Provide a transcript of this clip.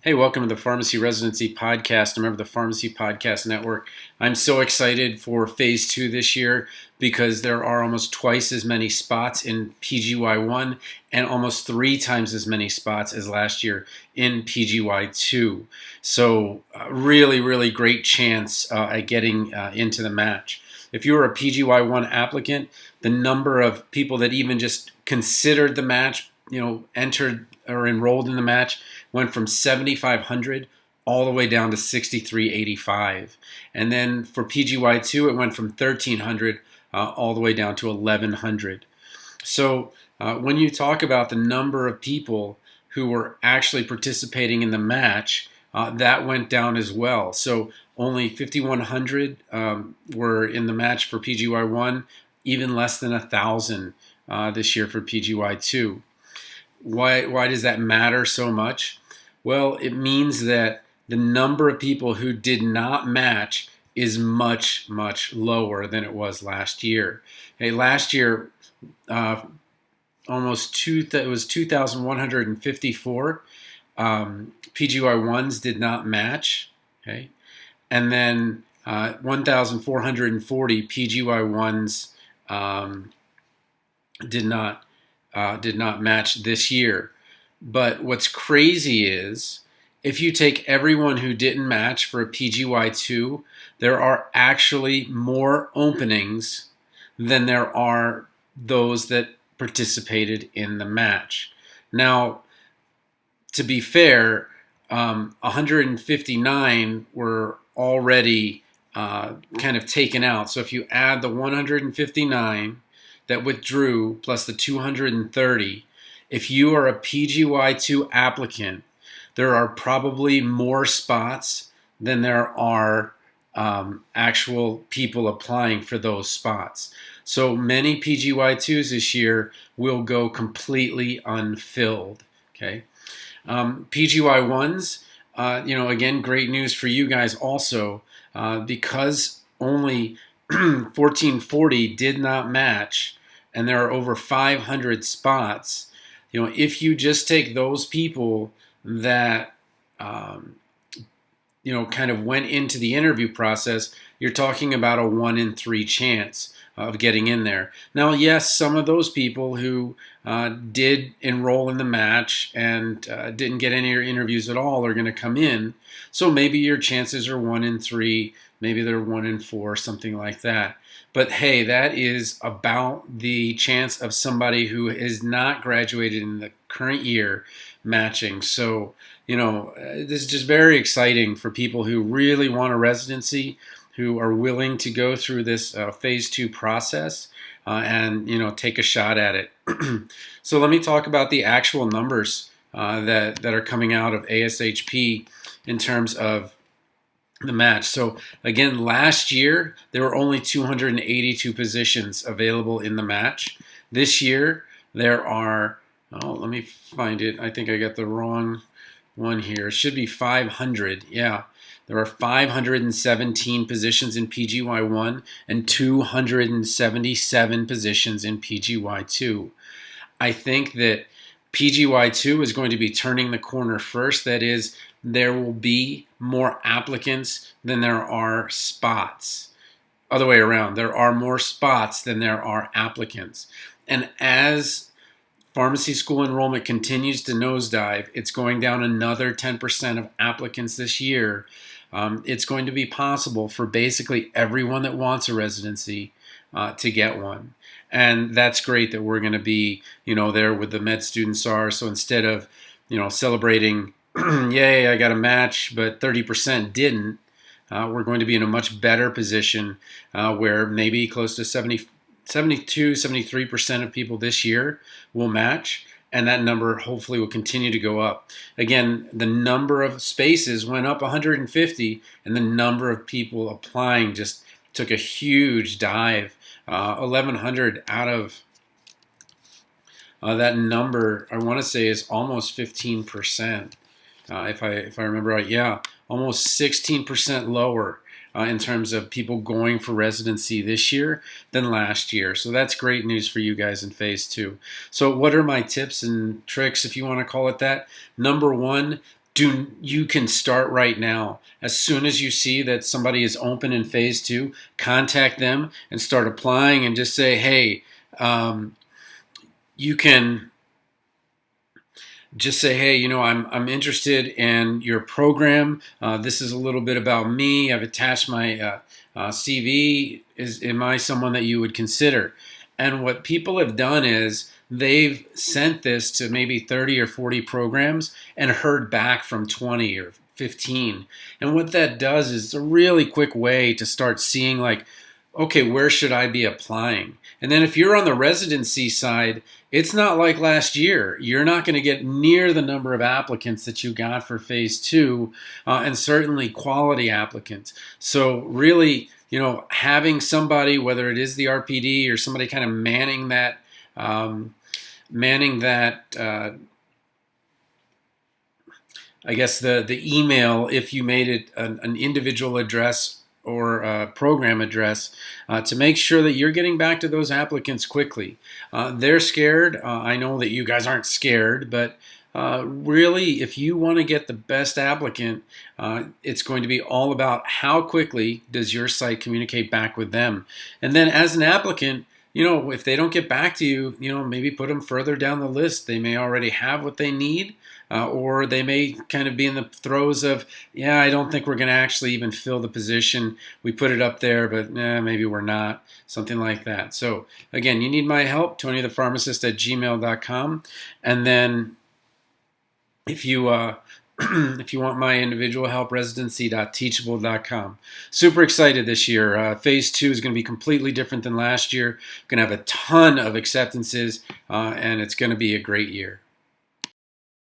Hey, welcome to the Pharmacy Residency Podcast, a member of the Pharmacy Podcast Network. I'm so excited for Phase 2 this year because there are almost twice as many spots in PGY1 and almost 3 times as many spots as last year in PGY2. So really great chance at getting into the match. If you were a PGY1 applicant, the number of people that even just considered the match, entered or enrolled in the match went from 7,500 all the way down to 6,385. And then for PGY2, it went from 1,300 all the way down to 1,100. So when you talk about the number of people who were actually participating in the match, that went down as well. So only 5,100 were in the match for PGY1, even less than 1,000 this year for PGY2. Why does that matter so much? Well, it means that the number of people who did not match is much lower than it was last year. Okay, last year, it was 2,154 PGY1s did not match. Okay, and then 1,440 PGY1s did not match this year. But what's crazy is if you take everyone who didn't match for a PGY2, there are actually more openings than there are those that participated in the match. Now, to be fair, 159 were already kind of taken out. So if you add the 159 that withdrew plus the 230, if you are a PGY2 applicant, there are probably more spots than there are actual people applying for those spots. So many PGY2s this year will go completely unfilled. Okay, PGY1s, again, great news for you guys also, because only 1440 did not match, and there are over 500 spots. If you just take those people that, kind of went into the interview process, you're talking about a 1 in 3 chance of getting in there. Now, yes, some of those people who did enroll in the match and didn't get any interviews at all are going to come in. So maybe your chances are 1 in 3, maybe they're 1 in 4, something like that. But hey, that is about the chance of somebody who is not graduated in the current year matching. So, this is just very exciting for people who really want a residency, who are willing to go through this phase 2 process and take a shot at it. So let me talk about the actual numbers that are coming out of ASHP in terms of the match. So again, last year there were only 282 positions available in the match. This year there are, let me find it. I think I got the wrong one here. It should be 500. Yeah. There are 517 positions in PGY1 and 277 positions in PGY2. I think that PGY2 is going to be turning the corner first. That is, there will be more applicants than there are spots. Other way around, there are more spots than there are applicants. And as pharmacy school enrollment continues to nosedive, it's going down another 10% of applicants this year. It's going to be possible for basically everyone that wants a residency to get one. And that's great that we're going to be, there with the med students are. So instead of, celebrating, yay, I got a match, but 30% didn't, we're going to be in a much better position where maybe close to 72, 73% of people this year will match. And that number hopefully will continue to go up. Again, the number of spaces went up 150, and the number of people applying just took a huge dive. 1,100 out of that number, I want to say, is almost 15%. If I remember right, yeah, almost 16% lower in terms of people going for residency this year than last year. So that's great news for you guys in phase 2. So what are my tips and tricks, if you want to call it that? Number one You can start right now. As soon as you see that somebody is open in phase two, contact them and start applying and just say, hey, you can just say, hey, I'm interested in your program. This is a little bit about me. I've attached my CV. Am I someone that you would consider? And what people have done is they've sent this to maybe 30 or 40 programs and heard back from 20 or 15. And what that does is it's a really quick way to start seeing, like, okay, where should I be applying? And then if you're on the residency side, it's not like last year. You're not going to get near the number of applicants that you got for phase two, and certainly quality applicants. So really, having somebody, whether it is the RPD or somebody kind of manning that, I guess the email, if you made it an individual address or program address, to make sure that you're getting back to those applicants quickly. They're scared. I know that you guys aren't scared, but really, if you want to get the best applicant, it's going to be all about how quickly does your site communicate back with them. And then as an applicant, if they don't get back to you, maybe put them further down the list. They may already have what they need, or they may kind of be in the throes of, I don't think we're going to actually even fill the position. We put it up there, but maybe we're not. Something like that. So again, you need my help, TonyThePharmacist@gmail.com. And then if you if you want my individual help, residency.teachable.com. Super excited this year. Phase two is going to be completely different than last year. Going to have a ton of acceptances, and it's going to be a great year.